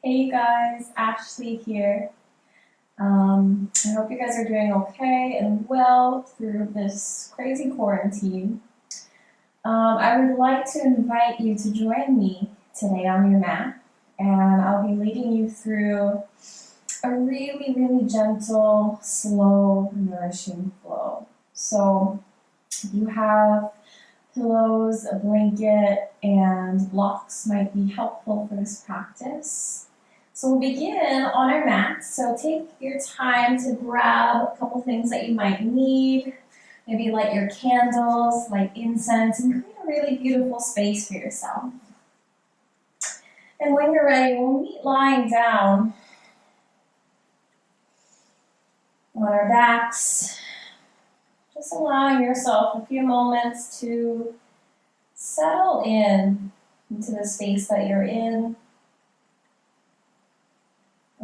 Hey guys, Ashley here. I hope you guys are doing okay and well through this crazy quarantine. I would like to invite you to join me today on your mat, and I'll be leading you through a really gentle, slow, nourishing flow. So, if you have pillows, a blanket, and blocks might be helpful for this practice. So we'll begin on our mat. So take your time to grab a couple things that you might need. Maybe light your candles, light incense, and create a really beautiful space for yourself. And when you're ready, we'll meet lying down on our backs. Just allowing yourself a few moments to settle in into the space that you're in.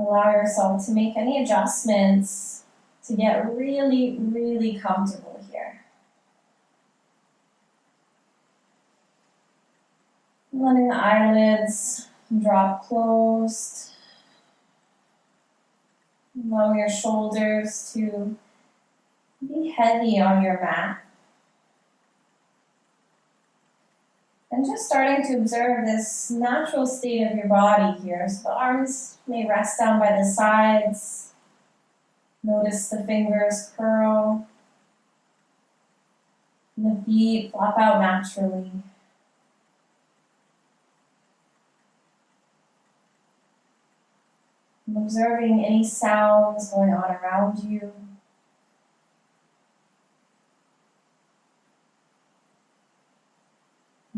Allow yourself to make any adjustments to get really comfortable here. Letting the eyelids drop closed. Allow your shoulders to be heavy on your mat. And just starting to observe this natural state of your body here. So the arms may rest down by the sides. Notice the fingers curl. And the feet flop out naturally. And observing any sounds going on around you.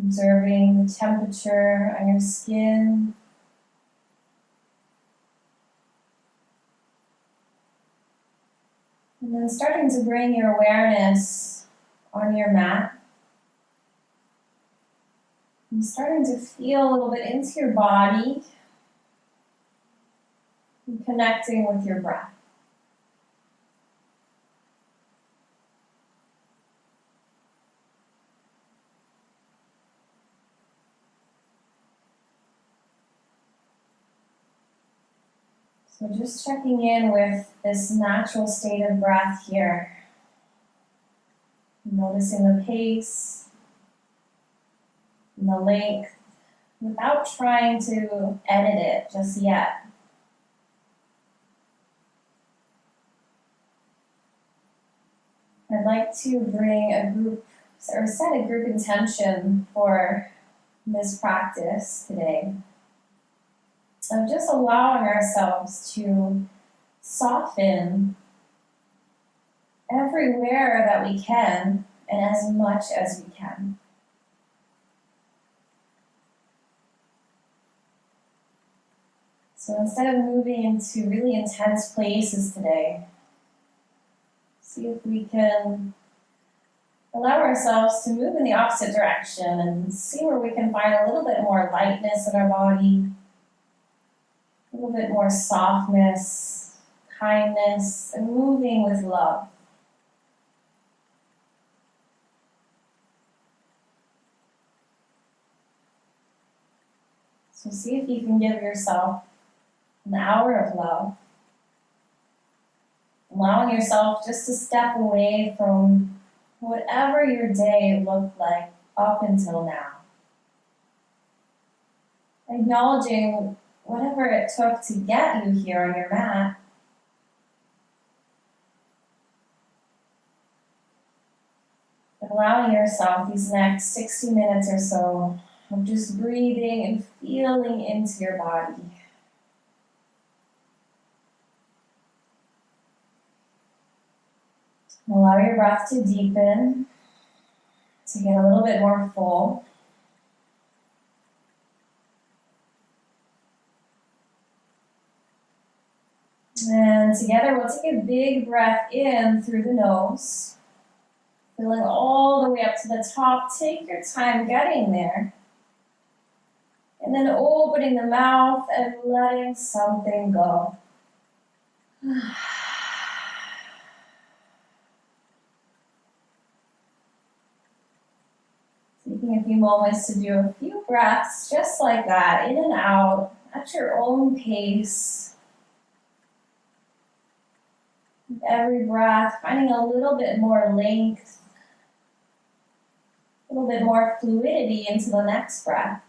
Observing the temperature on your skin. And then starting to bring your awareness on your mat. And starting to feel a little bit into your body. And connecting with your breath. So just checking in with this natural state of breath here. Noticing the pace and the length without trying to edit it just yet. I'd like to bring a group or set a group intention for this practice today. Of just allowing ourselves to soften everywhere that we can and as much as we can. So instead of moving into really intense places today, see if we can allow ourselves to move in the opposite direction and see where we can find a little bit more lightness in our body, a little bit more softness, kindness, and moving with love. So see if you can give yourself an hour of love, allowing yourself just to step away from whatever your day looked like up until now. Acknowledging whatever it took to get you here on your mat. And allowing yourself these next 60 minutes or so of just breathing and feeling into your body. Allow your breath to deepen, to get a little bit more full. And together we'll take a big breath in through the nose, filling all the way up to the top. Take your time getting there. And then opening the mouth and letting something go. Taking a few moments to do a few breaths just like that, in and out, at your own pace. With every breath, finding a little bit more length, a little bit more fluidity into the next breath.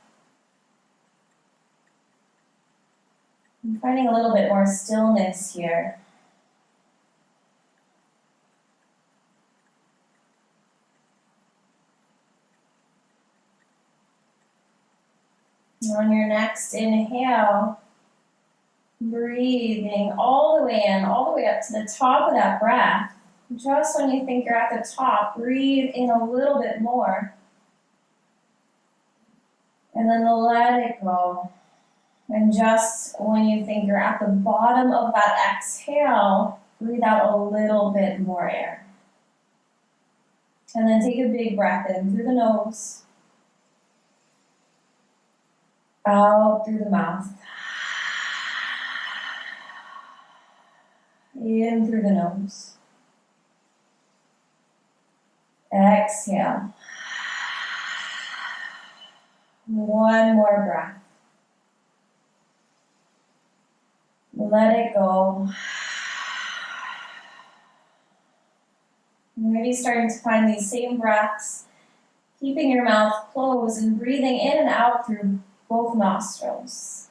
And finding a little bit more stillness here. And on your next inhale, breathing all the way in, all the way up to the top of that breath. Just when you think you're at the top, breathe in a little bit more. And then let it go. And just when you think you're at the bottom of that exhale, breathe out a little bit more air. And then take a big breath in through the nose, out through the mouth, in through the nose. Exhale. One more breath. Let it go. Maybe starting to find these same breaths, keeping your mouth closed and breathing in and out through both nostrils.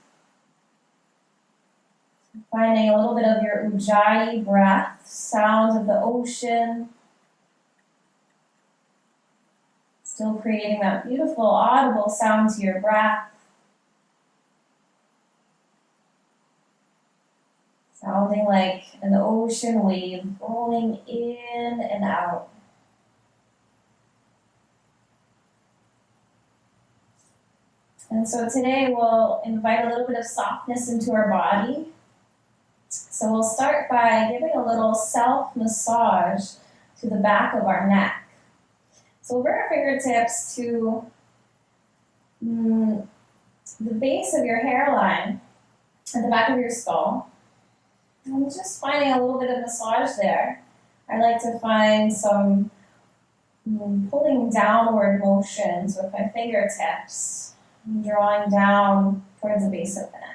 Finding a little bit of your ujjayi breath, sounds of the ocean. Still creating that beautiful audible sound to your breath. Sounding like an ocean wave rolling in and out. And so today we'll invite a little bit of softness into our body. So we'll start by giving a little self-massage to the back of our neck. So we'll bring our fingertips to the base of your hairline at the back of your skull. And just finding a little bit of massage there. I like to find some pulling downward motions with my fingertips, drawing down towards the base of the neck.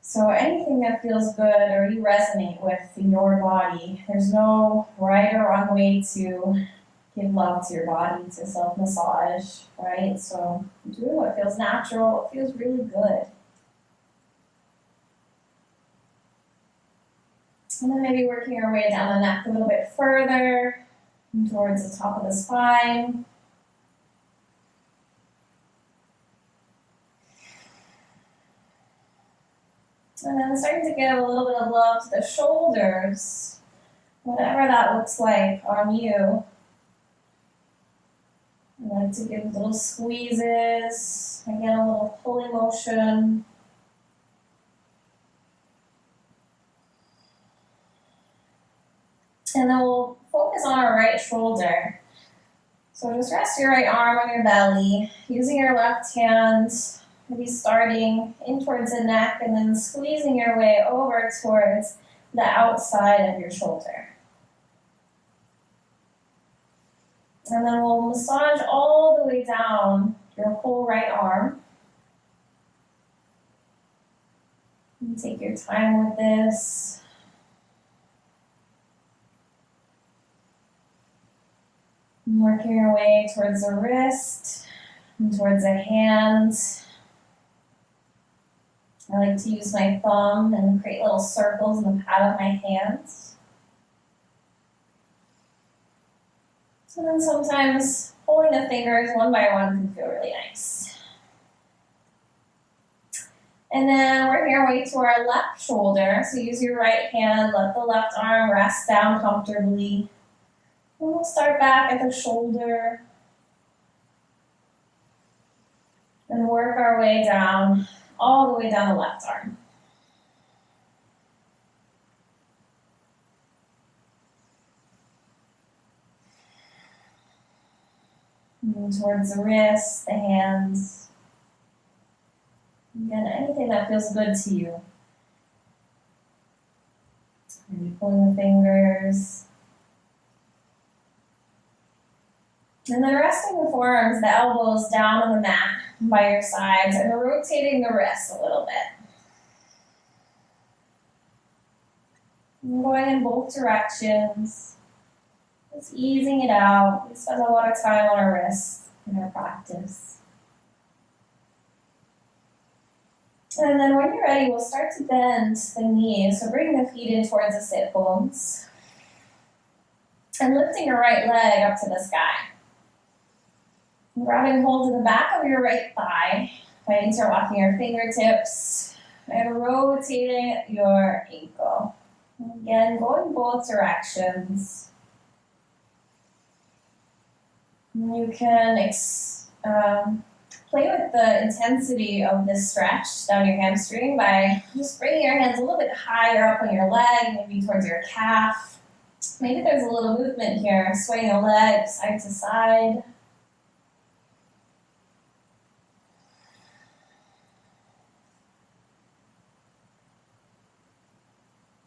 So anything that feels good or you resonate with in your body, there's no right or wrong way to give love to your body, to self-massage, right? So doing what feels natural, it feels really good. And then maybe working our way down the neck a little bit further, towards the top of the spine. And then starting to give a little bit of love to the shoulders, whatever that looks like on you. I like to give little squeezes, again a little pulling motion. And then we'll focus on our right shoulder. So just rest your right arm on your belly, using your left hand, maybe starting in towards the neck and then squeezing your way over towards the outside of your shoulder. And then we'll massage all the way down your whole right arm. And take your time with this. Working your way towards the wrist and towards the hand. I like to use my thumb and create little circles in the pad of my hands. And then sometimes pulling the fingers one by one can feel really nice. And then working our way to our left shoulder. So use your right hand, let the left arm rest down comfortably. And we'll start back at the shoulder and work our way down, all the way down the left arm. And towards the wrist, the hands. Again, anything that feels good to you. Maybe pulling the fingers. And then resting the forearms, the elbows down on the mat by your sides, and rotating the wrists a little bit. And going in both directions, just easing it out. We spend a lot of time on our wrists in our practice. And then when you're ready, we'll start to bend the knees. So bring the feet in towards the sit bones. And lifting your right leg up to the sky. And grabbing hold of the back of your right thigh by interlocking your fingertips and rotating your ankle. And again, going both directions. And you can play with the intensity of this stretch down your hamstring by just bringing your hands a little bit higher up on your leg, maybe towards your calf. Maybe there's a little movement here, swaying a leg side to side.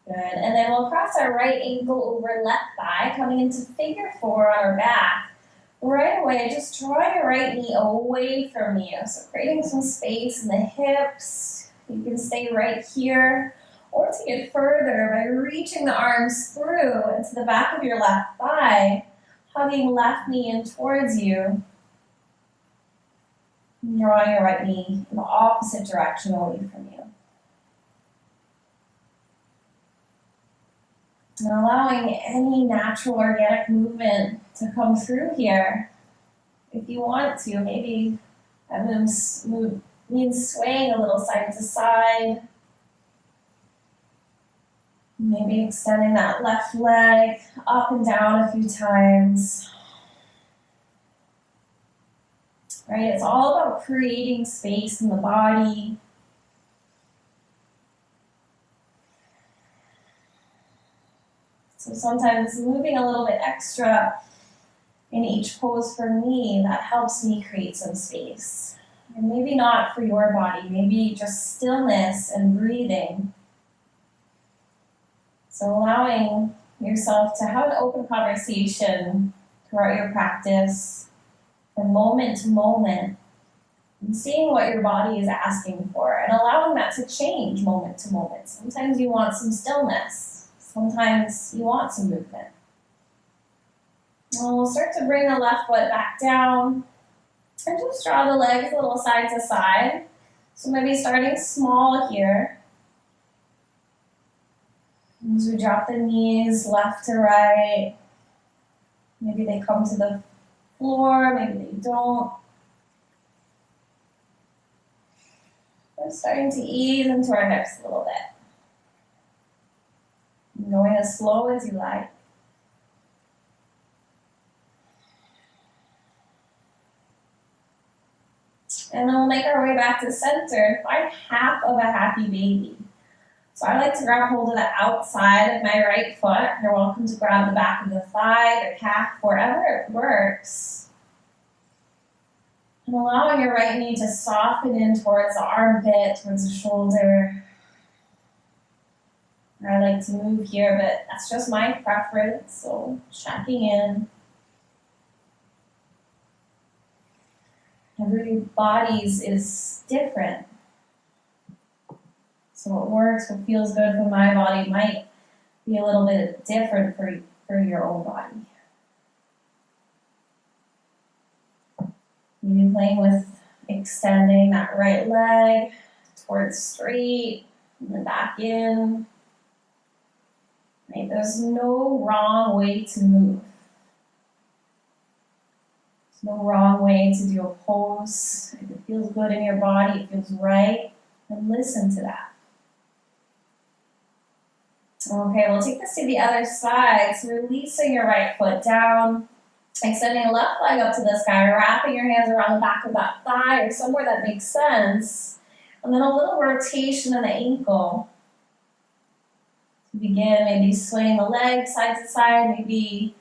Good, and then we'll cross our right ankle over left thigh, coming into figure four on our back. Right away, just draw your right knee away from you. So creating some space in the hips. You can stay right here, or take it further by reaching the arms through into the back of your left thigh, hugging left knee in towards you. And drawing your right knee in the opposite direction away from you. And allowing any natural organic movement to come through here. If you want to, maybe that means swaying a little side to side. Maybe extending that left leg up and down a few times. Right? It's all about creating space in the body. So sometimes moving a little bit extra in each pose for me, that helps me create some space. And maybe not for your body, maybe just stillness and breathing. So allowing yourself to have an open conversation throughout your practice from moment to moment, and seeing what your body is asking for and allowing that to change moment to moment. Sometimes you want some stillness. Sometimes you want some movement. And we'll start to bring the left foot back down and just draw the legs a little side to side. So maybe starting small here. As we drop the knees left to right. Maybe they come to the floor, maybe they don't. We're starting to ease into our hips a little bit. Going as slow as you like. And then we'll make our way back to center. Find half of a happy baby. So I like to grab hold of the outside of my right foot. You're welcome to grab the back of the thigh, the calf, wherever it works. And allowing your right knee to soften in towards the armpit, towards the shoulder. I like to move here, but that's just my preference, so checking in. Everybody's is different. So what works, what feels good for my body might be a little bit different for your own body. Maybe playing with extending that right leg towards straight, and then back in. Right? There's no wrong way to move. There's no wrong way to do a pose. If it feels good in your body, it feels right, then listen to that. Okay, we'll take this to the other side. So releasing your right foot down, extending left leg up to the sky, wrapping your hands around the back of that thigh or somewhere that makes sense. And then a little rotation in the ankle. Begin maybe swaying the leg side to side, maybe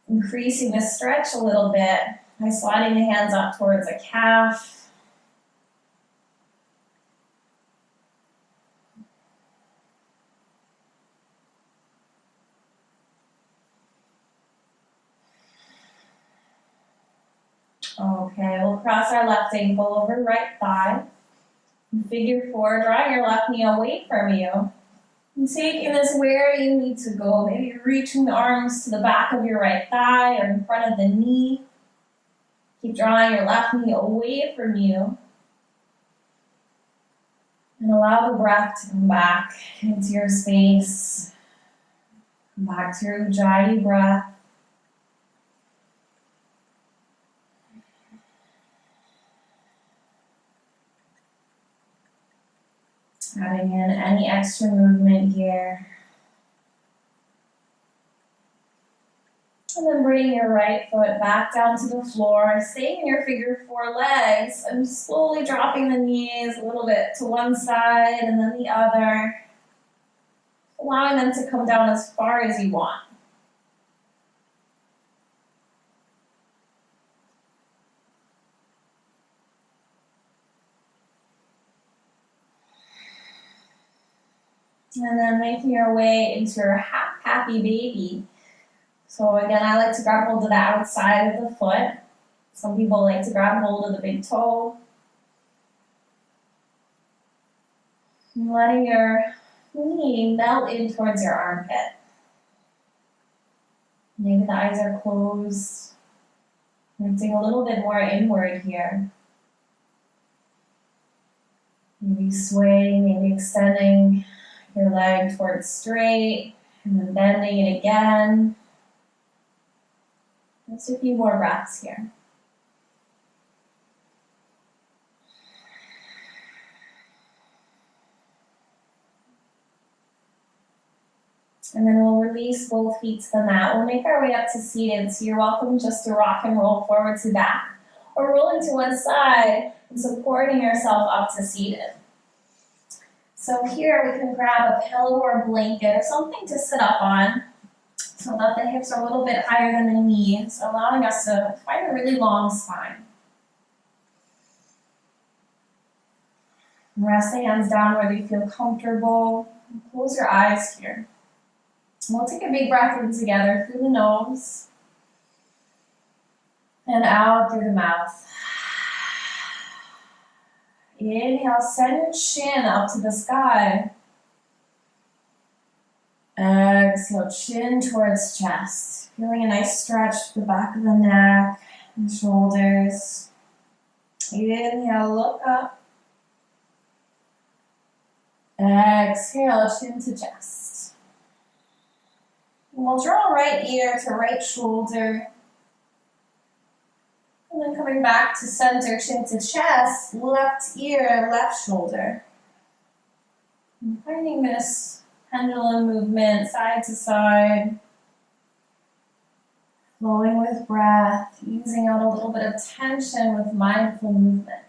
increasing the stretch a little bit by sliding the hands up towards the calf. Okay, we'll cross our left ankle over right thigh. Figure four, drawing your left knee away from you. And taking this where you need to go. Maybe reaching the arms to the back of your right thigh or in front of the knee. Keep drawing your left knee away from you. And allow the breath to come back into your space. Come back to your Ujjayi breath. Adding in any extra movement here. And then bringing your right foot back down to the floor, staying in your figure four legs, and slowly dropping the knees a little bit to one side and then the other, allowing them to come down as far as you want. And then making your way into your happy baby. So again, I like to grab hold of the outside of the foot. Some people like to grab hold of the big toe. And letting your knee melt in towards your armpit. Maybe the eyes are closed. Lifting a little bit more inward here. Maybe swaying, maybe extending your leg towards straight, and then bending it again. Just a few more breaths here. And then we'll release both feet to the mat. We'll make our way up to seated, so you're welcome just to rock and roll forward to back, or rolling to one side and supporting yourself up to seated. So here we can grab a pillow or a blanket or something to sit up on so that the hips are a little bit higher than the knees, allowing us to find a really long spine. Rest the hands down where you feel comfortable. Close your eyes here. We'll take a big breath in together through the nose and out through the mouth. Inhale, send your chin up to the sky. Exhale, chin towards chest. Feeling a nice stretch to the back of the neck and shoulders. Inhale, look up. Exhale, chin to chest. And we'll draw right ear to right shoulder. And then coming back to center, chin to chest, left ear, left shoulder. And finding this pendulum movement side to side, flowing with breath, easing out a little bit of tension with mindful movement.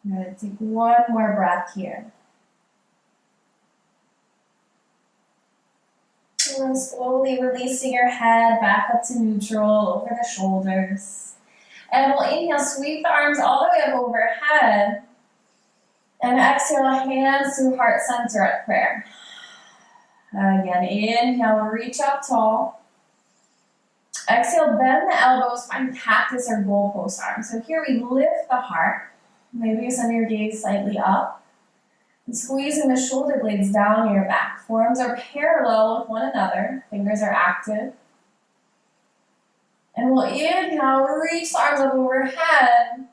I'm going to take one more breath here. And then slowly releasing your head back up to neutral over the shoulders. And we'll inhale, sweep the arms all the way up overhead. And exhale, hands to heart center at prayer. Again, inhale, reach up tall. Exhale, bend the elbows, find cactus or goalpost arms. So here we lift the heart. Maybe you send your gaze slightly up. And squeezing the shoulder blades down your back. Forearms are parallel with one another. Fingers are active. And we'll inhale, reach the arms up overhead.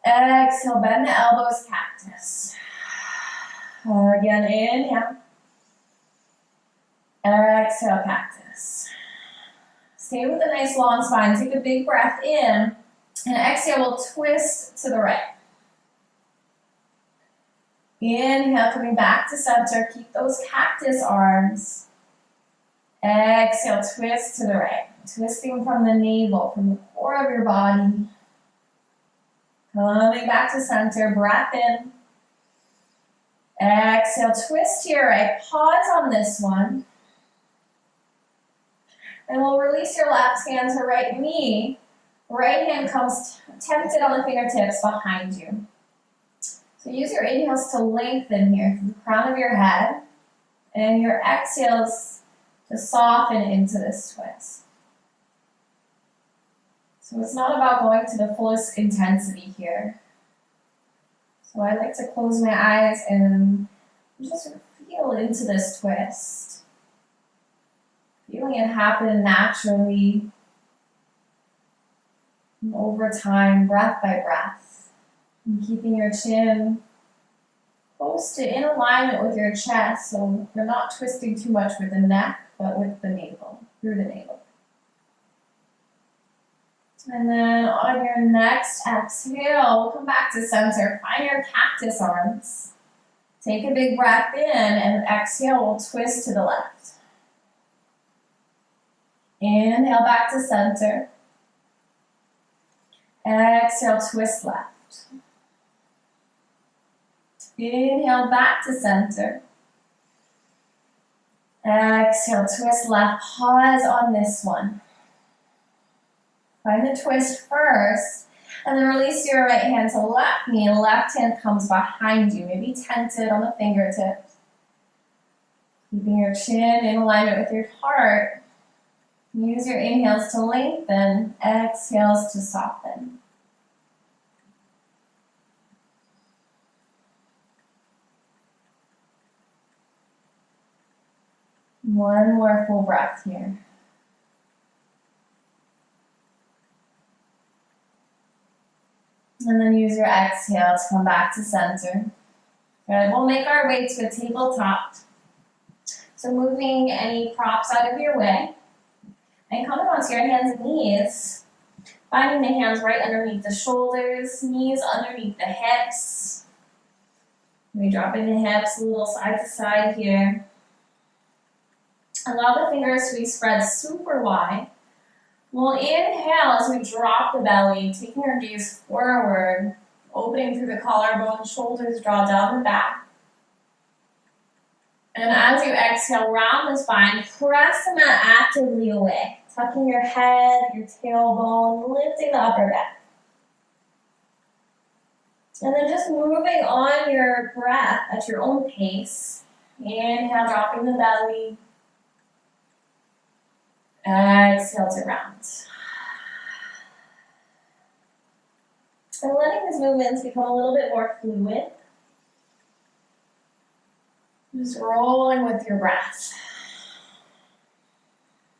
Exhale, bend the elbows, cactus. Again, inhale. Exhale, cactus. Stay with a nice long spine. Take a big breath in. And exhale, we'll twist to the right. Inhale, coming back to center. Keep those cactus arms. Exhale, twist to the right. Twisting from the navel, from the core of your body. Coming back to center. Breath in. Exhale, twist to your right. Pause on this one. And we'll release your left hand to right knee. Right hand comes tented on the fingertips behind you. So use your inhales to lengthen here from the crown of your head. And your exhales to soften into this twist. So it's not about going to the fullest intensity here. So I like to close my eyes and just feel into this twist. Feeling it happen naturally and over time, breath by breath. And keeping your chin close to in alignment with your chest, so you're not twisting too much with the neck, but with the navel, through the navel. And then on your next exhale, come back to center. Find your cactus arms. Take a big breath in, and exhale, we'll twist to the left. Inhale back to center. Exhale, twist left. Inhale back to center. Exhale, twist left. Pause on this one. Find the twist first, and then release your right hand to left knee. Left hand comes behind you, maybe tented on the fingertips. Keeping your chin in alignment with your heart. Use your inhales to lengthen, exhales to soften. One more full breath here. And then use your exhale to come back to center. Good. We'll make our way to a tabletop. So moving any props out of your way. And coming onto your hands and knees. Finding the hands right underneath the shoulders, knees underneath the hips. We drop in the hips a little side to side here. Allow the fingers to be spread super wide. We'll inhale as we drop the belly, taking our gaze forward, opening through the collarbone, shoulders draw down the back. And as you exhale, round the spine, press the mat actively away, tucking your head, your tailbone, lifting the upper back. And then just moving on your breath at your own pace. Inhale, dropping the belly. Exhale to round. And letting these movements become a little bit more fluid. Just rolling with your breath.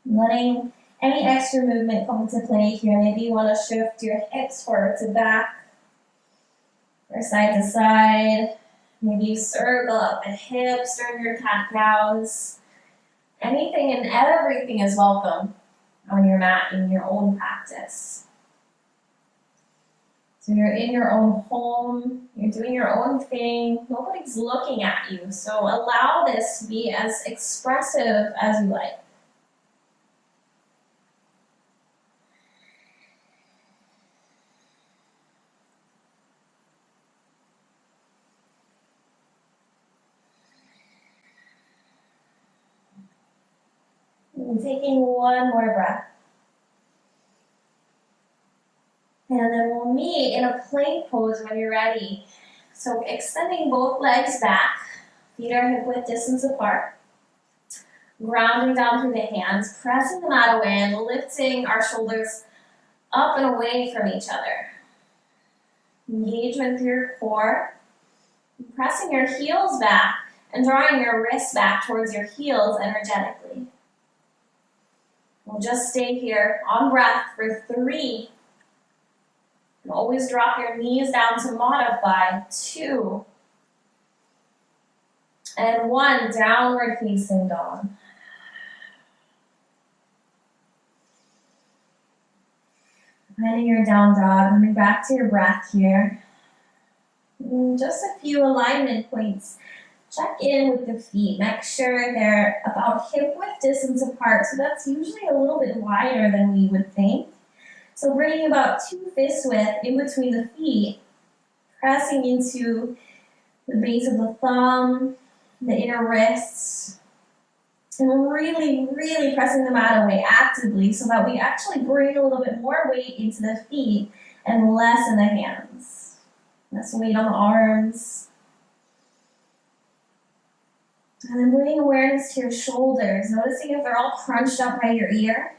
Letting any extra movement come into play here. Maybe you want to shift your hips forward to back or side to side. Maybe you circle up the hips during your cat-cows. Anything and everything is welcome on your mat in your own practice. So you're in your own home, you're doing your own thing, nobody's looking at you. So allow this to be as expressive as you like. And taking one more breath. And then we'll meet in a plank pose when you're ready. So extending both legs back, feet are hip width distance apart. Grounding down through the hands, pressing the mat away and lifting our shoulders up and away from each other. Engagement through your core. Pressing your heels back and drawing your wrists back towards your heels energetically. We'll just stay here on breath for 3. And always drop your knees down to modify. 2. And 1, downward facing dog. Finding your down dog, coming back to your breath here. And just a few alignment points. Check in with the feet. Make sure they're about hip width distance apart. So that's usually a little bit wider than we would think. So bringing about 2 fist width in between the feet. Pressing into the base of the thumb, the inner wrists. And really, really pressing the mat away actively so that we actually bring a little bit more weight into the feet and less in the hands. Less weight on the arms. And then bringing awareness to your shoulders, noticing if they're all crunched up by your ear.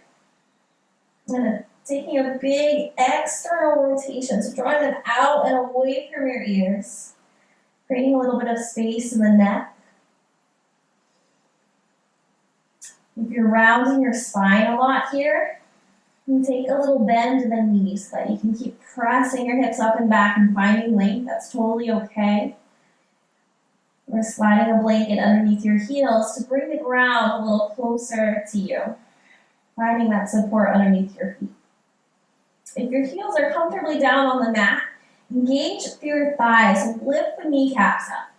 And then taking a big external rotation, so drawing them out and away from your ears, creating a little bit of space in the neck. If you're rounding your spine a lot here, you take a little bend in the knees so that you can keep pressing your hips up and back and finding length. That's totally okay. We're sliding a blanket underneath your heels to bring the ground a little closer to you, finding that support underneath your feet. If your heels are comfortably down on the mat, engage through your thighs and lift the kneecaps up.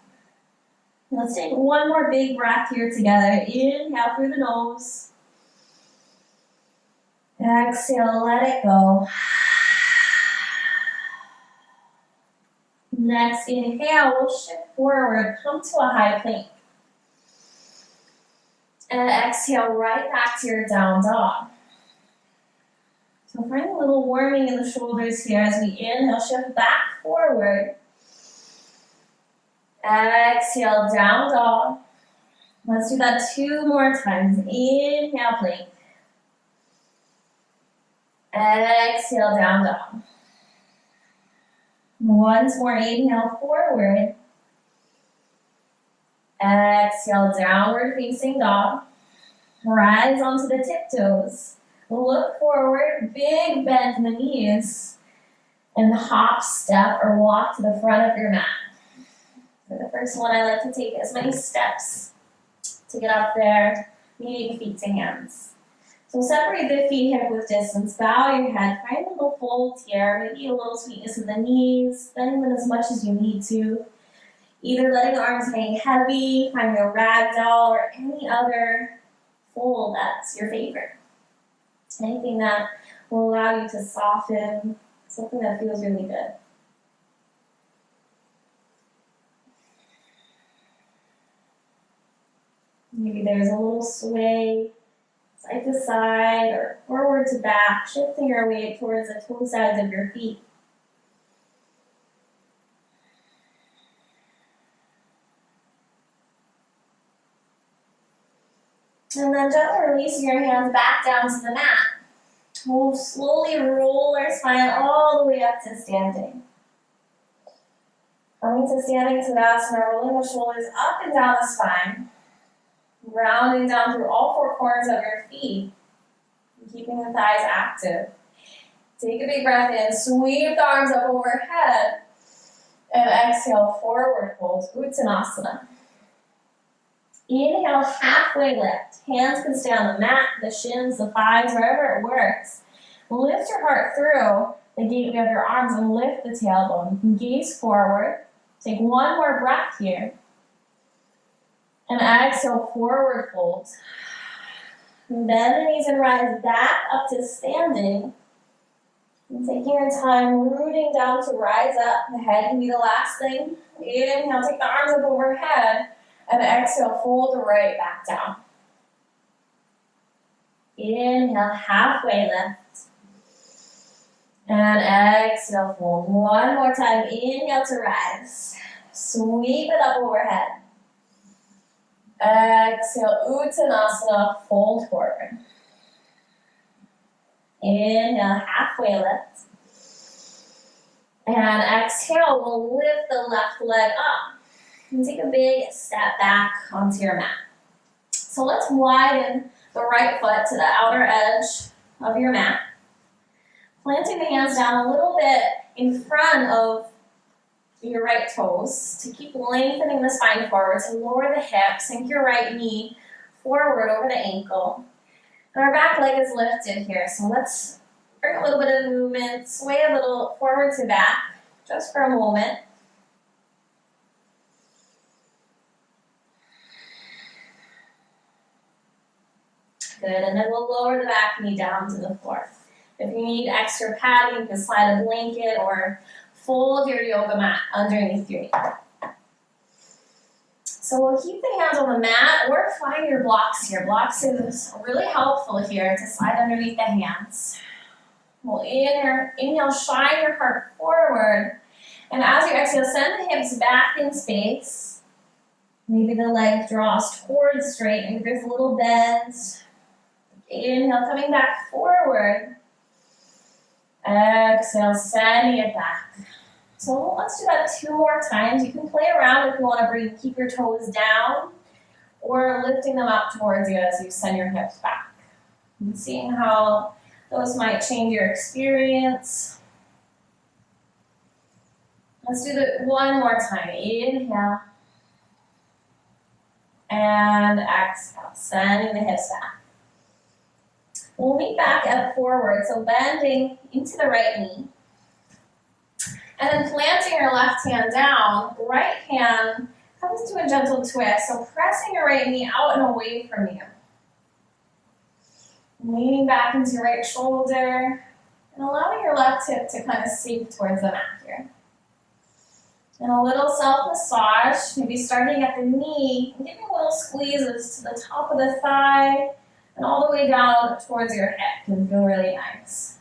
Let's take one more big breath here together. Inhale through the nose. Exhale, let it go. Next inhale, we'll shift forward, come to a high plank. And exhale right back to your down dog. So find a little warming in the shoulders here as we inhale, shift back forward. Exhale, down dog. Let's do that 2 more times. Inhale, plank. Exhale, down dog. Once more, inhale, forward. Exhale, downward facing dog. Rise onto the tiptoes. Look forward, big bend in the knees. And hop, step, or walk to the front of your mat. For the first one, I like to take as many steps to get up there, meeting feet to hands. So separate the feet hip width distance, bow your head, find a little fold here, maybe a little sweetness in the knees, bend them as much as you need to. Either letting the arms hang heavy, finding a rag doll, or any other fold that's your favorite. Anything that will allow you to soften, something that feels really good. Maybe there's a little sway, side to side or forward to back, shifting your weight towards the toe sides of your feet. And then gently releasing your hands back down to the mat. We'll slowly roll our spine all the way up to standing. Coming to standing Tadasana, rolling the shoulders up and down the spine. Rounding down through all 4 corners of your feet, keeping the thighs active. Take a big breath in, sweep the arms up overhead, and exhale, forward fold, Uttanasana. Inhale, halfway lift. Hands can stay on the mat, the shins, the thighs, wherever it works. Lift your heart through the gateway of your arms and lift the tailbone. You can gaze forward. Take one more breath here. And exhale, forward fold. And bend the knees and rise back up to standing. And taking your time, rooting down to rise up. The head can be the last thing. Inhale, take the arms up overhead. And exhale, fold right back down. Inhale, halfway lift. And exhale, fold. One more time. Inhale to rise. Sweep it up overhead. Exhale, Uttanasana, fold forward. Inhale, halfway lift. And exhale, we'll lift the left leg up. And take a big step back onto your mat. So let's widen the right foot to the outer edge of your mat. Planting the hands down a little bit in front of your right toes to keep lengthening the spine forward, to lower the hips, sink your right knee forward over the ankle. And our back leg is lifted here, so let's bring a little bit of movement, sway a little forward to back, just for a moment. Good, and then we'll lower the back knee down to the floor. If you need extra padding, you can slide a blanket or fold your yoga mat underneath your knee. So we'll keep the hands on the mat or find your blocks here. Blocks is really helpful here to slide underneath the hands. We'll inhale, shine your heart forward. And as you exhale, send the hips back in space. Maybe the leg draws towards straight. Maybe there's a little bend. Inhale, coming back forward. Exhale, sending it back. So let's do that 2 more times. You can play around if you want to breathe. Keep your toes down or lifting them up towards you as you send your hips back. And seeing how those might change your experience. Let's do it 1 more time. Inhale. And exhale, sending the hips back. We'll meet back up forward, so bending into the right knee. And then planting your left hand down, right hand comes to a gentle twist. So pressing your right knee out and away from you. Leaning back into your right shoulder and allowing your left hip to kind of sink towards the mat here. And a little self-massage, maybe starting at the knee, and giving little squeezes to the top of the thigh and all the way down towards your hip. Can feel really nice.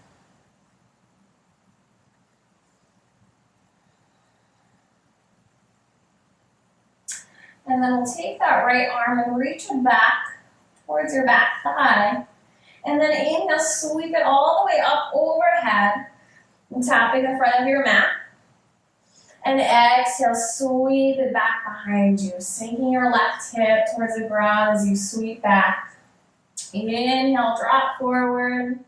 And then we'll take that right arm and reach it back towards your back thigh. And then inhale, sweep it all the way up overhead and tapping the front of your mat. And exhale, sweep it back behind you, sinking your left hip towards the ground as you sweep back. Inhale, drop forward.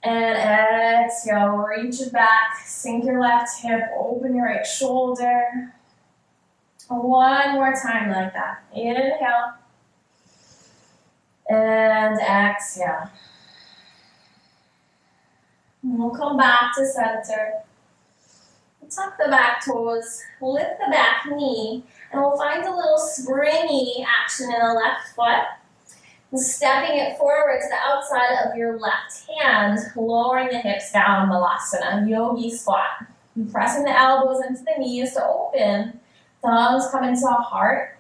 And exhale, reach it back, sink your left hip, open your right shoulder. 1 more time like that. Inhale. And exhale. And we'll come back to center. Tuck the back toes, lift the back knee, and we'll find a little springy action in the left foot. And stepping it forward to the outside of your left hand, lowering the hips down, Balasana, yogi squat. And pressing the elbows into the knees to open. Thumbs come into a heart.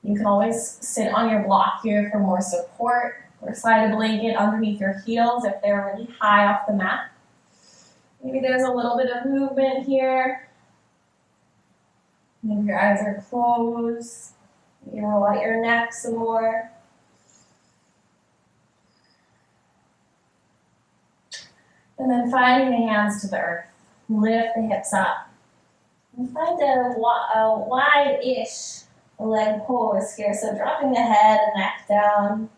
You can always sit on your block here for more support, or slide a blanket underneath your heels if they're really high off the mat. Maybe there's a little bit of movement here. Maybe your eyes are closed. Maybe roll out your neck some more. And then finding the hands to the earth. Lift the hips up. And find a wide-ish leg pose here. So dropping the head and neck down.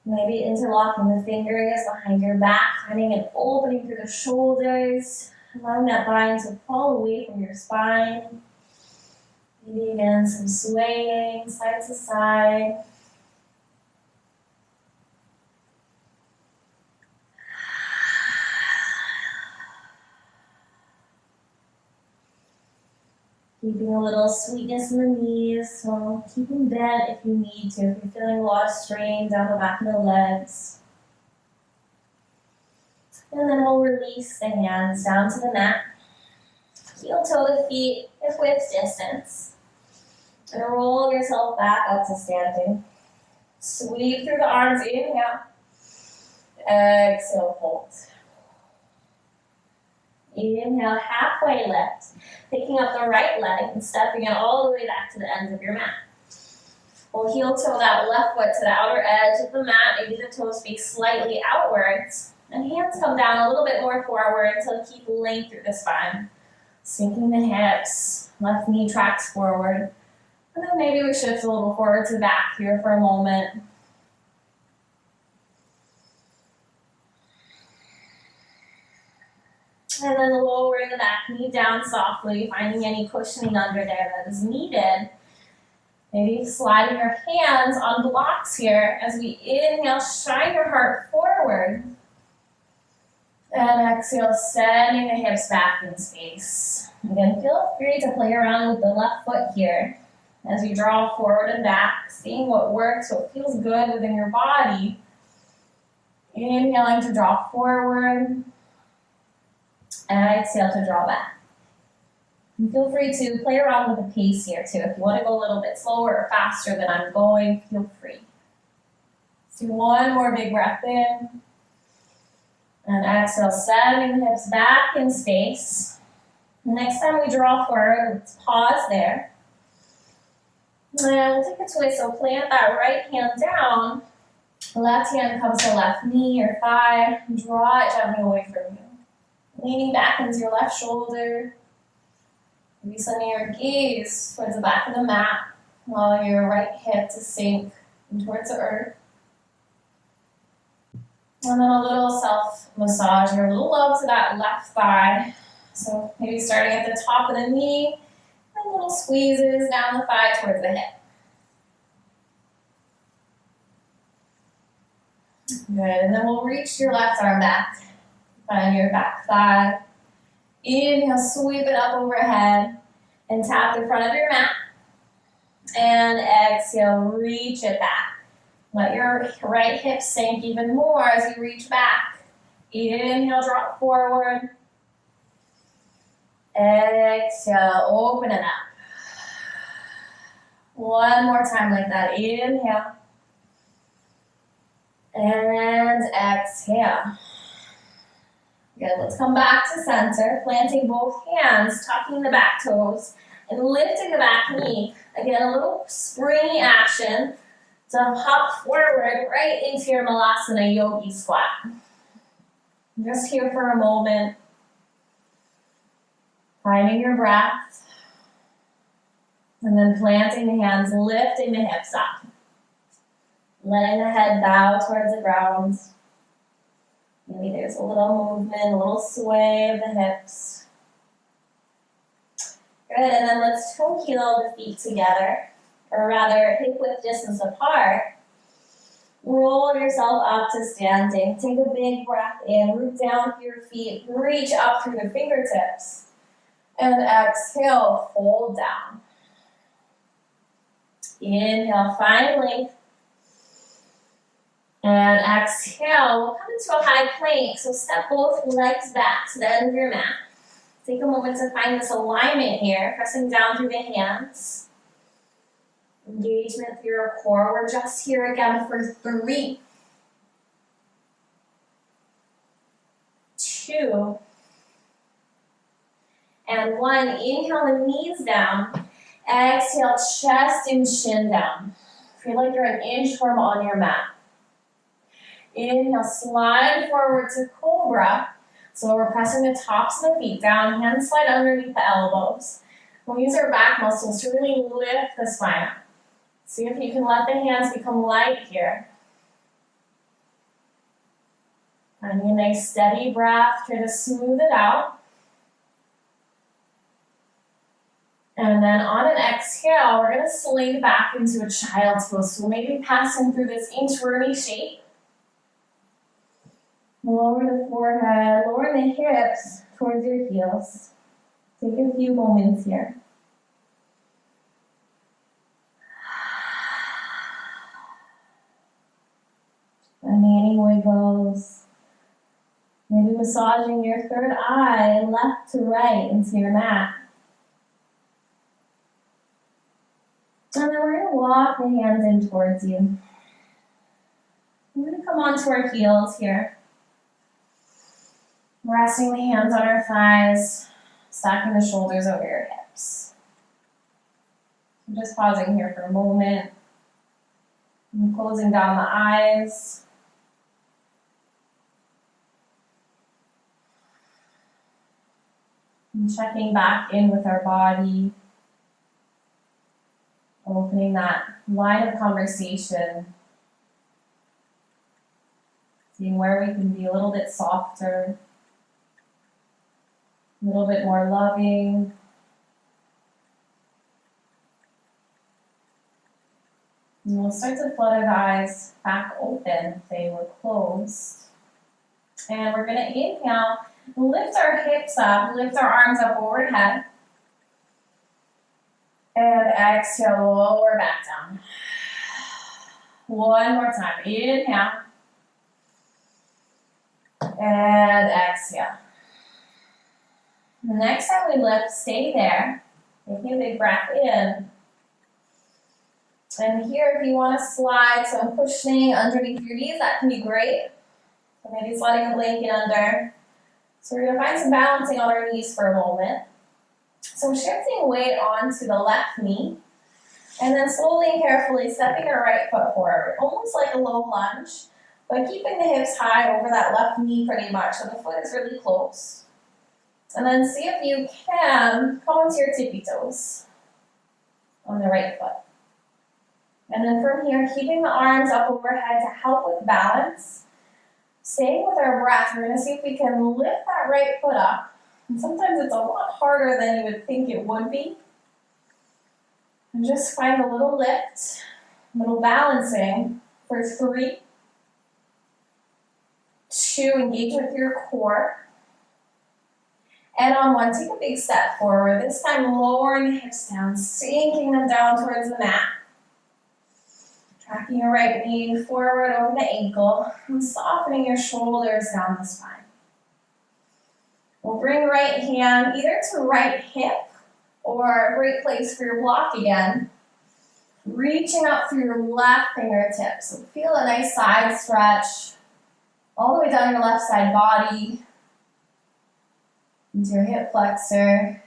Maybe interlocking the fingers behind your back, finding an opening through the shoulders, allowing that spine to fall away from your spine. Maybe again some swaying side to side. Keeping a little sweetness in the knees, so keep them bent if you need to, if you're feeling a lot of strain down the back of the legs. And then we'll release the hands down to the mat. Heel toe the feet if width distance. And roll yourself back up to standing. Sweep through the arms, inhale. Exhale, hold. Inhale, halfway lift. Picking up the right leg and stepping it all the way back to the ends of your mat. We'll heel toe that left foot to the outer edge of the mat. Maybe the toes face slightly outwards. And hands come down a little bit more forward to keep length through the spine. Sinking the hips, left knee tracks forward. And then maybe we shift a little forward to back here for a moment. And then lowering the back knee down softly, finding any cushioning under there that is needed. Maybe sliding your hands on blocks here as we inhale, shine your heart forward. And exhale, sending the hips back in space. Again, feel free to play around with the left foot here as you draw forward and back, seeing what works, what feels good within your body. Inhaling to draw forward. And exhale to draw back. And feel free to play around with the pace here too. If you want to go a little bit slower or faster than I'm going, feel free. Let's do one more big breath in. And exhale, sending the hips back in space. Next time we draw forward, let's pause there. And we'll take a twist. So plant that right hand down. Left hand comes to left knee or thigh. Draw it gently away from you. Leaning back into your left shoulder. Maybe sending your gaze towards the back of the mat. Allow your right hip to sink towards the earth. And then a little self-massage or a little love to that left thigh. So maybe starting at the top of the knee, and little squeezes down the thigh towards the hip. Good, and then we'll reach your left arm back. Find your back thigh. Inhale, sweep it up overhead and tap the front of your mat. And exhale, reach it back. Let your right hip sink even more as you reach back. Inhale, drop forward. Exhale, open it up. One more time like that. Inhale. And exhale. Good, let's come back to center, planting both hands, tucking the back toes, and lifting the back knee. Again, a little springy action to hop forward right into your Malasana Yogi squat. Just here for a moment, finding your breath, and then planting the hands, lifting the hips up. Letting the head bow towards the ground. Maybe there's a little movement, a little sway of the hips. Good, and then let's toe heel the feet together, or rather hip width distance apart. Roll yourself up to standing. Take a big breath in, root down through your feet, reach up through the fingertips. And exhale, fold down. Inhale, find length. And exhale, we'll come into a high plank. So step both legs back to the end of your mat. Take a moment to find this alignment here, pressing down through the hands. Engagement through your core. We're just here again for 3, 2, and 1. Inhale the knees down. Exhale, chest and chin down. Feel like you're an inchworm on your mat. Inhale, slide forward to cobra. So we're pressing the tops of the feet down, hands slide underneath the elbows. We'll use our back muscles to really lift the spine up. See if you can let the hands become light here. Finding a nice steady breath, try to smooth it out. And then on an exhale, we're gonna slink back into a child's pose. So maybe passing through this inchwormy shape. Lower the forehead, lower the hips towards your heels. Take a few moments here. Remaining wiggles. Maybe massaging your third eye left to right into your mat. And then we're going to walk the hands in towards you. We're going to come onto our heels here. Resting the hands on our thighs, stacking the shoulders over your hips. I'm just pausing here for a moment. I'm closing down the eyes. And checking back in with our body. Opening that line of conversation. Seeing where we can be a little bit softer. A little bit more loving. And we'll start to flutter the eyes back open if they were closed. And we're going to inhale, lift our hips up, lift our arms up overhead. And exhale, lower back down. One more time. Inhale. And exhale. The next time we lift, stay there. Taking a big breath in. And here, if you want to slide some cushioning underneath your knees, that can be great. So maybe sliding a blanket under. So we're going to find some balancing on our knees for a moment. So shifting weight onto the left knee. And then slowly and carefully stepping your right foot forward, almost like a low lunge, but keeping the hips high over that left knee pretty much, so the foot is really close. And then see if you can come onto your tippy toes on the right foot. And then from here, keeping the arms up overhead to help with balance. Staying with our breath, we're gonna see if we can lift that right foot up. And sometimes it's a lot harder than you would think it would be. And just find a little lift, a little balancing for 3, 2, engage with your core. And on 1, take a big step forward, this time lowering the hips down, sinking them down towards the mat. Tracking your right knee forward over the ankle and softening your shoulders down the spine. We'll bring right hand either to right hip or a great place for your block again. Reaching up through your left fingertips. So feel a nice side stretch all the way down your left side body into your hip flexor.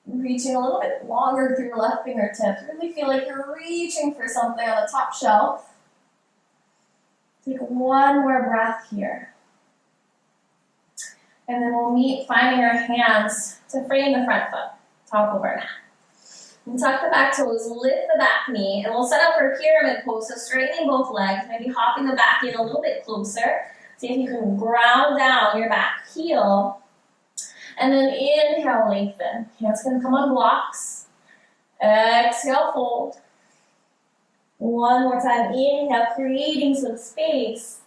Reaching a little bit longer through your left fingertips. Really feel like you're reaching for something on the top shelf. Take one more breath here. And then we'll meet finding our hands to frame the front foot, top of our mat. And tuck the back toes, lift the back knee, and we'll set up for pyramid pose, so straightening both legs, maybe hopping the back in a little bit closer. See if you can ground down your back heel. And then inhale, lengthen. Hands can come on blocks. Exhale, fold. One more time, inhale, creating some space.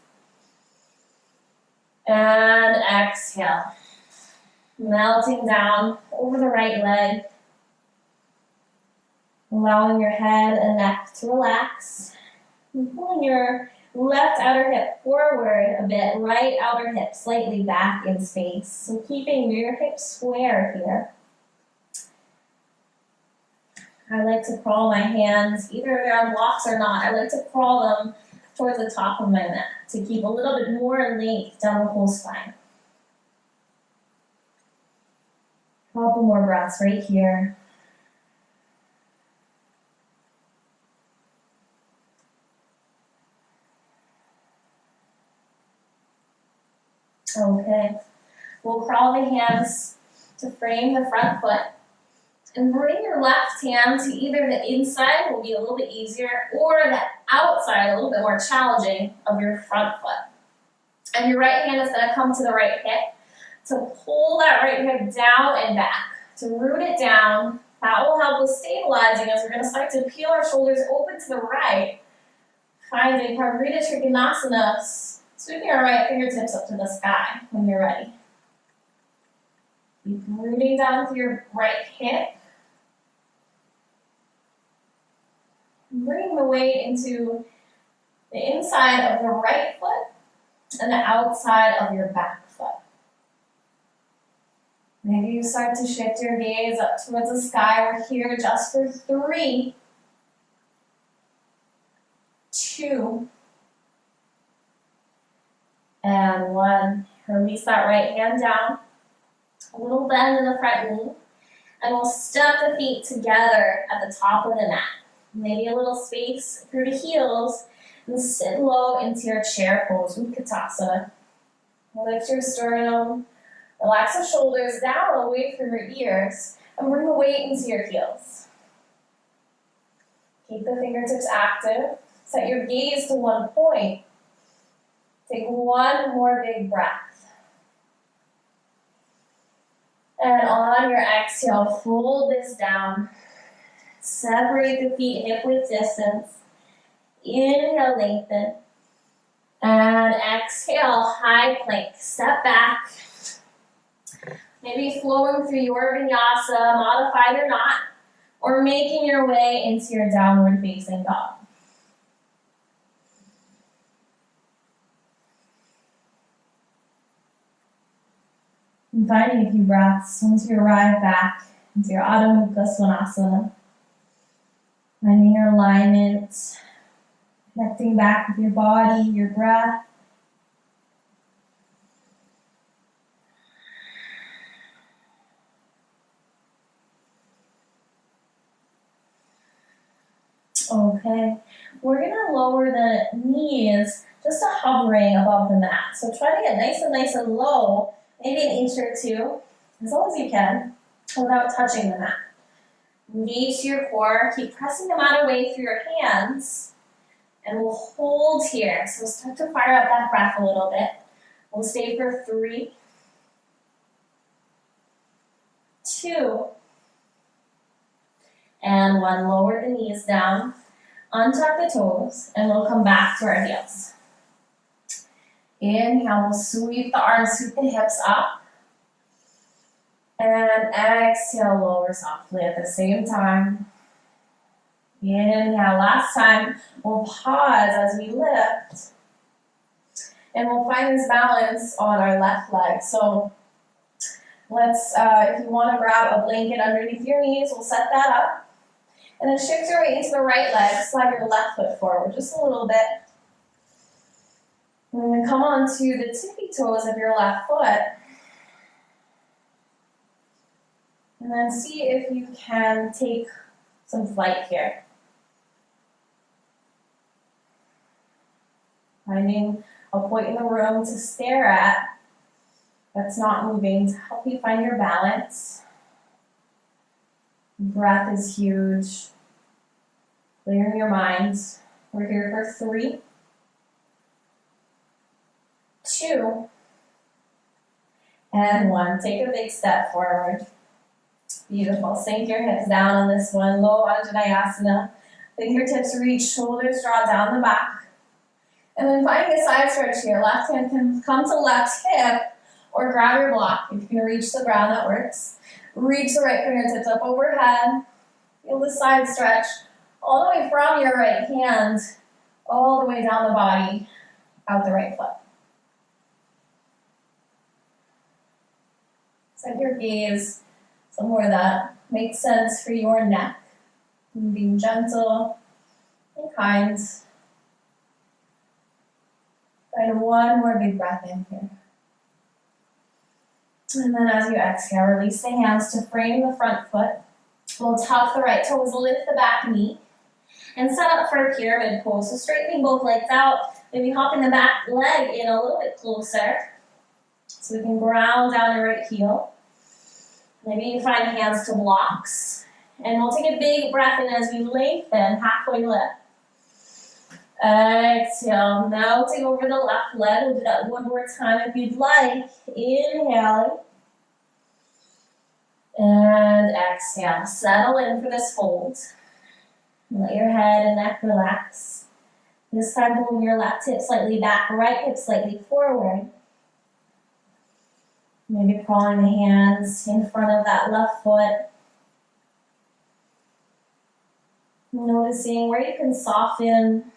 And exhale. Melting down over the right leg. Allowing your head and neck to relax. And pulling your left outer hip forward a bit, right outer hip slightly back in space. So keeping your hips square here. I like to crawl my hands, either they're on blocks or not, I like to crawl them towards the top of my mat to keep a little bit more length down the whole spine. A couple more breaths right here. Okay, we'll crawl the hands to frame the front foot and bring your left hand to either the inside, will be a little bit easier, or the outside, a little bit more challenging, of your front foot. And your right hand is going to come to the right hip to pull that right hip down and back, to root it down. That will help with stabilizing as we're going to start to peel our shoulders open to the right, finding Parvrita Trikonasana. Sweeping our right fingertips up to the sky when you're ready. Keep rooting down through your right hip. Bring the weight into the inside of the right foot and the outside of your back foot. Maybe you start to shift your gaze up towards the sky. We're here just for 3, 2, and 1. Release that right hand down. A little bend in the front knee. And we'll step the feet together at the top of the mat. Maybe a little space through the heels. And sit low into your chair pose, Utkatasana. Lift your sternum. Relax the shoulders down away from your ears. And bring the weight into your heels. Keep the fingertips active. Set your gaze to one point. Take one more big breath. And on your exhale, fold this down. Separate the feet hip width distance. Inhale, lengthen. And exhale, high plank. Step back. Maybe flowing through your vinyasa, modified or not, or making your way into your downward facing dog. And finding a few breaths once you arrive back into your Adho Mukha Svanasana. Finding your alignment, connecting back with your body, your breath. Okay, we're gonna lower the knees just to hovering above the mat. So try to get nice and low, maybe an inch or two, as low as you can, without touching the mat. Engage your core, keep pressing the mat away through your hands, and we'll hold here. So start to fire up that breath a little bit. We'll stay for 3, 2, and 1. Lower the knees down, untuck the toes, and we'll come back to our heels. Inhale, we'll sweep the arms, sweep the hips up. And exhale, lower softly at the same time. Inhale, last time. We'll pause as we lift. And we'll find this balance on our left leg. So let's, if you want to grab a blanket underneath your knees, we'll set that up. And then shift your weight into the right leg, slide your left foot forward just a little bit. And then come on to the tippy toes of your left foot. And then see if you can take some flight here. Finding a point in the room to stare at that's not moving to help you find your balance. Breath is huge. Clearing your mind. We're here for 3, 2, and 1. Take a big step forward. Beautiful. Sink your hips down on this one. Low Anjaneyasana. Fingertips reach, shoulders draw down the back. And then finding a side stretch here. Left hand can come to left hip or grab your block. If you can reach the ground, that works. Reach the right fingertips up overhead. Feel the side stretch all the way from your right hand, all the way down the body, out the right foot. Set your gaze somewhere that makes sense for your neck. And being gentle and kind. Find 1 more big breath in here. And then as you exhale, release the hands to frame the front foot. We'll tuck the right toes, lift the back knee, and set up for a pyramid pose. So straightening both legs out, maybe hopping the back leg in a little bit closer. So we can ground down the right heel. Maybe you find hands to blocks. And we'll take a big breath in as we lengthen, halfway lift. Exhale, melting over the left leg. We'll do that one more time if you'd like. Inhaling. And exhale. Settle in for this fold. Let your head and neck relax. This time pull your left hip slightly back, right hip slightly forward. Maybe crawling the hands in front of that left foot. Noticing where you can soften,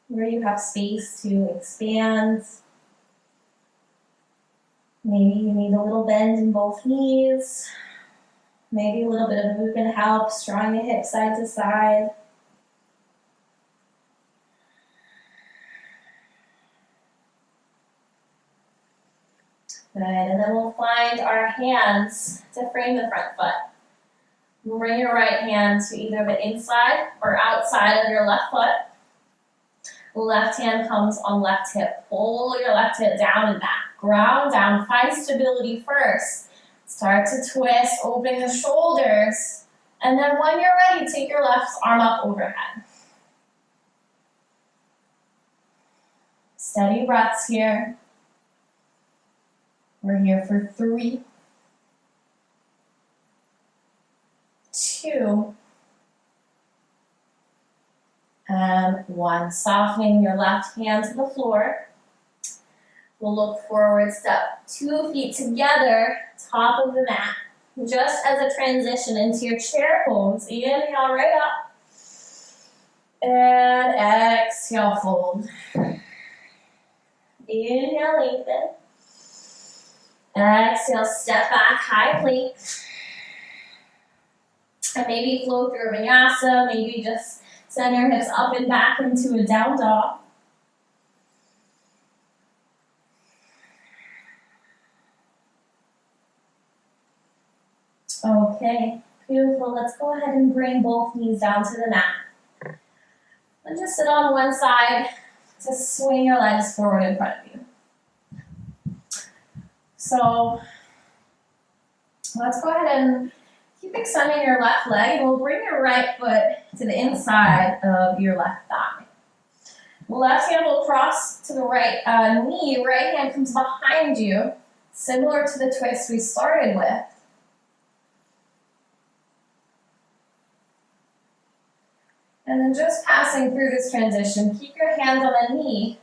where you have space to expand. Maybe you need a little bend in both knees. Maybe a little bit of movement helps, drawing the hips side to side. Good, and then we'll find our hands to frame the front foot. Bring your right hand to either the inside or outside of your left foot. Left hand comes on left hip. Pull your left hip down and back. Ground down. Find stability first. Start to twist, open the shoulders. And then when you're ready, take your left arm up overhead. Steady breaths here. We're here for 3, 2, and 1. Softening your left hand to the floor. We'll look forward, step 2 feet together, top of the mat. Just as a transition into your chair pose. Inhale right up. And exhale, fold. Inhale, lengthen. Exhale, step back, high plank. And maybe flow through a vinyasa, maybe just send your hips up and back into a down dog. Okay, Beautiful. Let's go ahead and bring both knees down to the mat. And just sit on one side to swing your legs forward in front of you. So let's go ahead and keep extending your left leg. We'll bring your right foot to the inside of your left thigh. Left hand will cross to the right knee. Right hand comes behind you, similar to the twist we started with. And then just passing through this transition, keep your hand on the knee.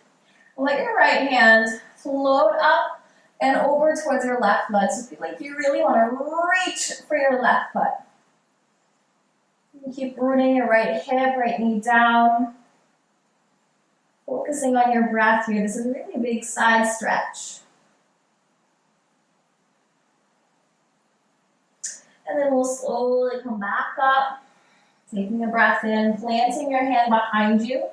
Let your right hand float up and over towards your left leg. So feel like you really want to reach for your left foot. And keep rooting your right hip, right knee down. Focusing on your breath here. This is a really big side stretch. And then we'll slowly come back up. Taking a breath in, planting your hand behind you.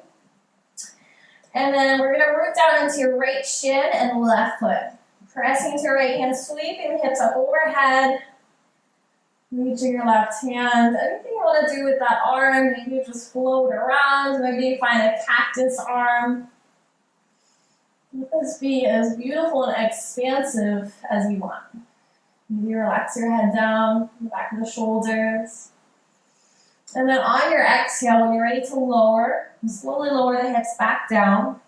And then we're going to root down into your right shin and left foot. Pressing into your right hand, sweeping the hips up overhead. Reaching your left hand. Anything you want to do with that arm, maybe you just float around. Maybe you find a cactus arm. Let this be as beautiful and expansive as you want. Maybe relax your head down, the back of the shoulders. And then on your exhale, when you're ready to lower, slowly lower the hips back down.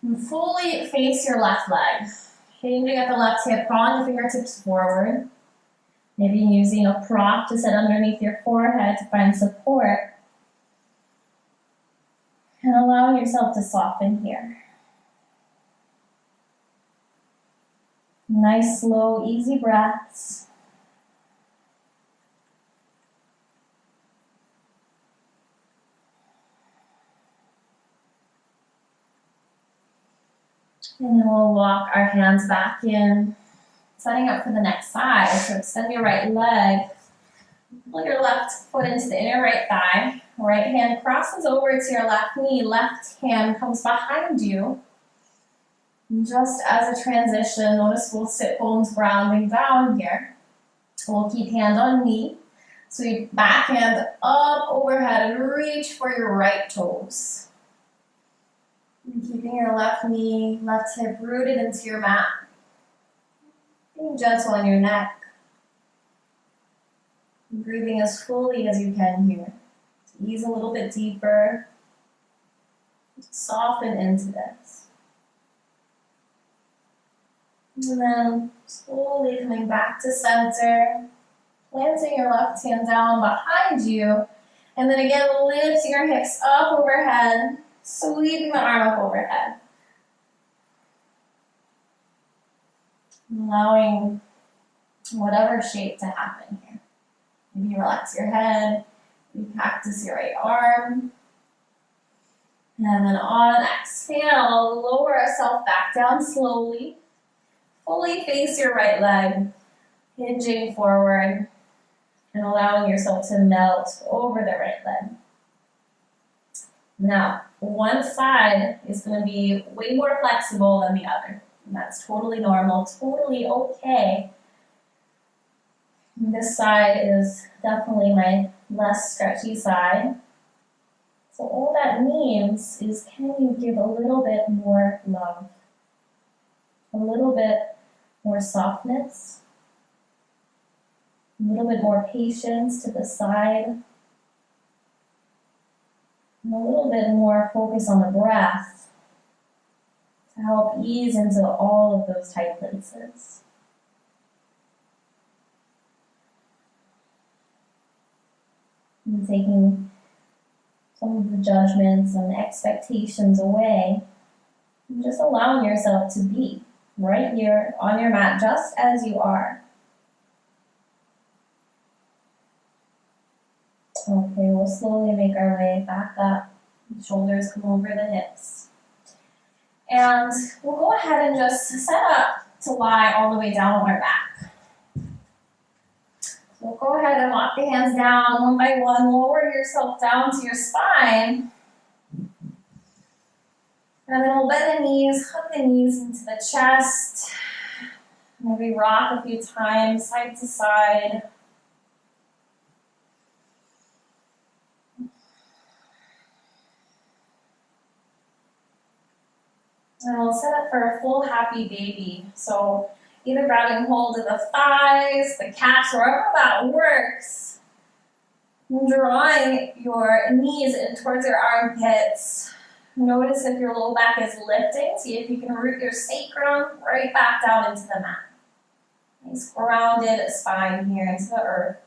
And fully face your left leg. Hinging at the left hip, drawing the fingertips forward. Maybe using a prop to sit underneath your forehead to find support. And allowing yourself to soften here. Nice, slow, easy breaths. And then we'll walk our hands back in, setting up for the next side. So extend your right leg, pull your left foot into the inner right thigh. Right hand crosses over to your left knee, left hand comes behind you. Just as a transition, notice we'll sit bones grounding down here. We'll keep hand on knee. Sweep back hand up overhead and reach for your right toes. And keeping your left knee, left hip rooted into your mat. Being gentle on your neck. Breathing as fully as you can here. Ease a little bit deeper. Soften into this. And then slowly coming back to center. Planting your left hand down behind you. And then again, lifting your hips up overhead. Sweeping the arm up overhead. Allowing whatever shape to happen here. Maybe you relax your head. You practice your right arm. And then on exhale, lower yourself back down slowly. Fully face your right leg. Hinging forward. And allowing yourself to melt over the right leg. Now, one side is going to be way more flexible than the other. And that's totally normal, totally okay. And this side is definitely my less stretchy side. So all that means is, can you give a little bit more love? A little bit more softness? A little bit more patience to the side? And a little bit more focus on the breath to help ease into all of those tight places. And taking some of the judgments and expectations away, and just allowing yourself to be right here on your mat just as you are. Okay, we'll slowly make our way back up. Shoulders come over the hips. And we'll go ahead and just set up to lie all the way down on our back. So go ahead and lock the hands down one by one. Lower yourself down to your spine. And then we'll bend the knees, hug the knees into the chest. Maybe rock a few times, side to side. And we'll set up for a full happy baby. So either grabbing hold of the thighs, the calves, wherever that works. Drawing your knees in towards your armpits. Notice if your low back is lifting. See if you can root your sacrum right back down into the mat. Nice grounded spine here into the earth.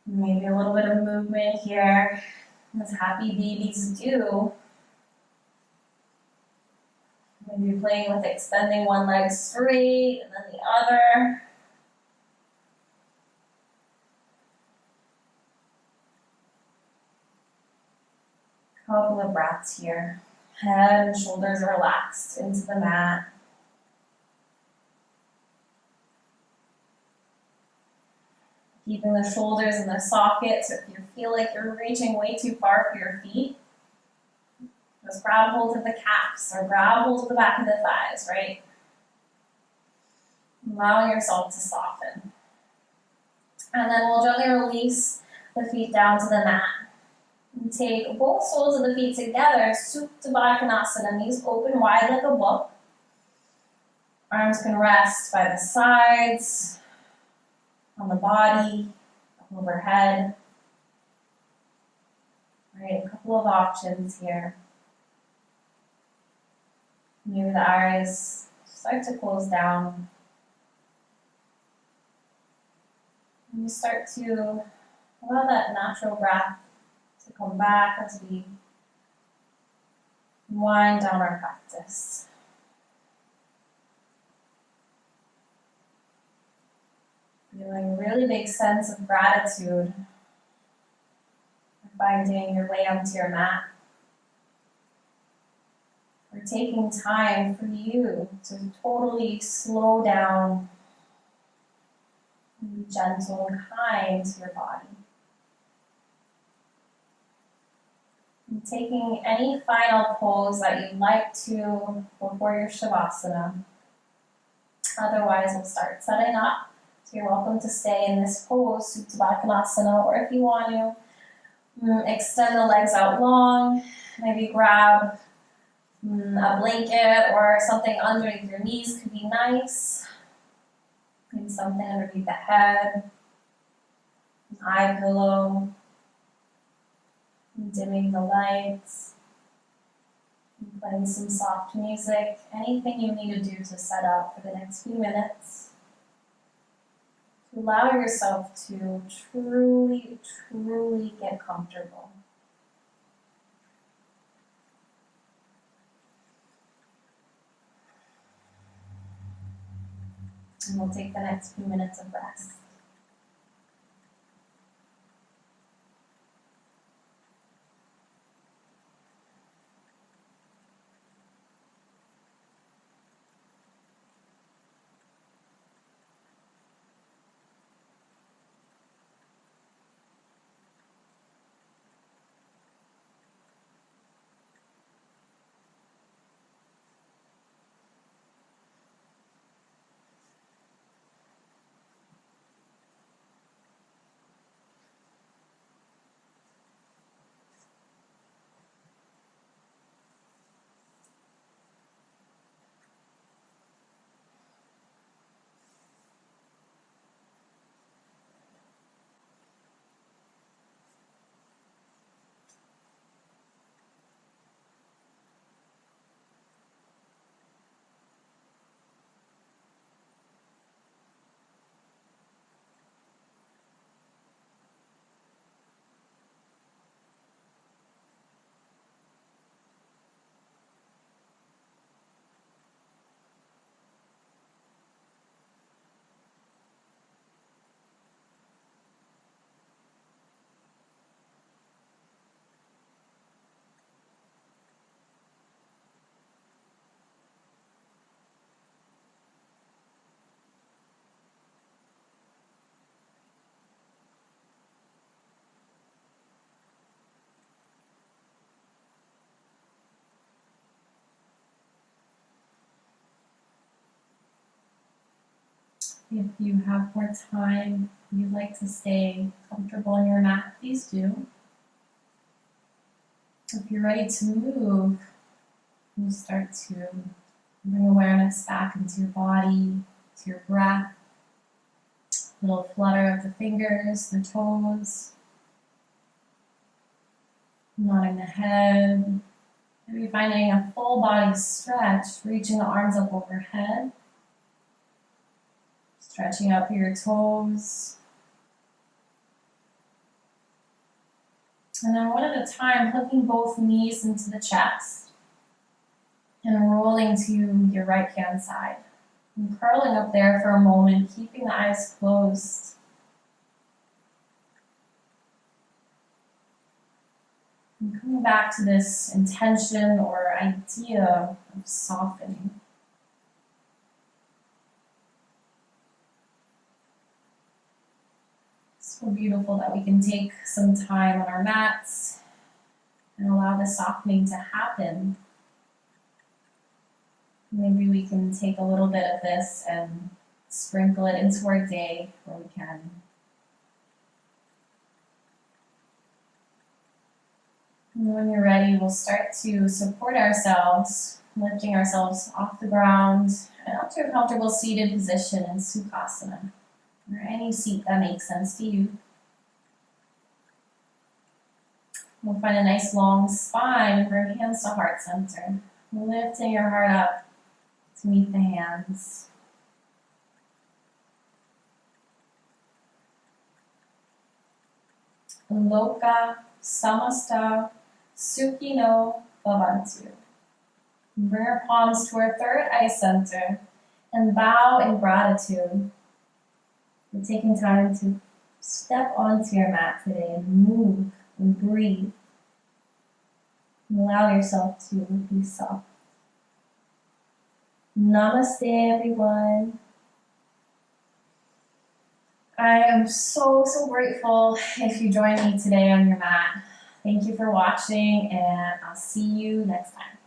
Maybe a little bit of movement here, as happy babies do. Maybe playing with extending one leg straight and then the other. Couple of breaths here. Head and shoulders relaxed into the mat. Keeping the shoulders in the sockets. If you feel like you're reaching way too far for your feet, just grab hold of the calves or grab hold of the back of the thighs, right? Allowing yourself to soften. And then we'll gently release the feet down to the mat. And take both soles of the feet together, Supta Baddha Konasana, knees open wide like a book. Arms can rest by the sides, on the body, overhead. All right, a couple of options here. Maybe the eyes start to close down. And you start to allow that natural breath to come back as we wind down our practice. Feeling a really big sense of gratitude for finding your way onto your mat. For taking time for you to totally slow down and be gentle and kind to your body. And taking any final pose that you'd like to before your Shavasana. Otherwise, we'll start setting up. So you're welcome to stay in this pose, Supta Baddha Konasana, or if you want to, extend the legs out long. Maybe grab a blanket or something underneath your knees could be nice. Maybe something underneath the head, an eye pillow. Dimming the lights, playing some soft music, anything you need to do to set up for the next few minutes. To allow yourself to truly, truly get comfortable. And we'll take the next few minutes of rest. If you have more time, you'd like to stay comfortable on your mat, please do. If you're ready to move, You start to bring awareness back into your body, to your breath. A little flutter of the fingers, the toes. Nodding the head. Maybe finding a full body stretch, reaching the arms up overhead. Stretching out through your toes. And then one at a time, hooking both knees into the chest. And rolling to your right hand side. And curling up there for a moment, keeping the eyes closed. And coming back to this intention or idea of softening. So beautiful that we can take some time on our mats and allow the softening to happen. Maybe we can take a little bit of this and sprinkle it into our day where we can. And when you're ready, we'll start to support ourselves, lifting ourselves off the ground and up to a comfortable seated position in Sukhasana, or any seat that makes sense to you. We'll find a nice long spine and bring hands to heart center, lifting your heart up to meet the hands. Loka Samasta Sukhino Bhavantu. Bring our palms to our third eye center and bow in gratitude for taking time to step onto your mat today and move and breathe. And allow yourself to be soft. Namaste, everyone. I am so grateful if you join me today on your mat. Thank you for watching, and I'll see you next time.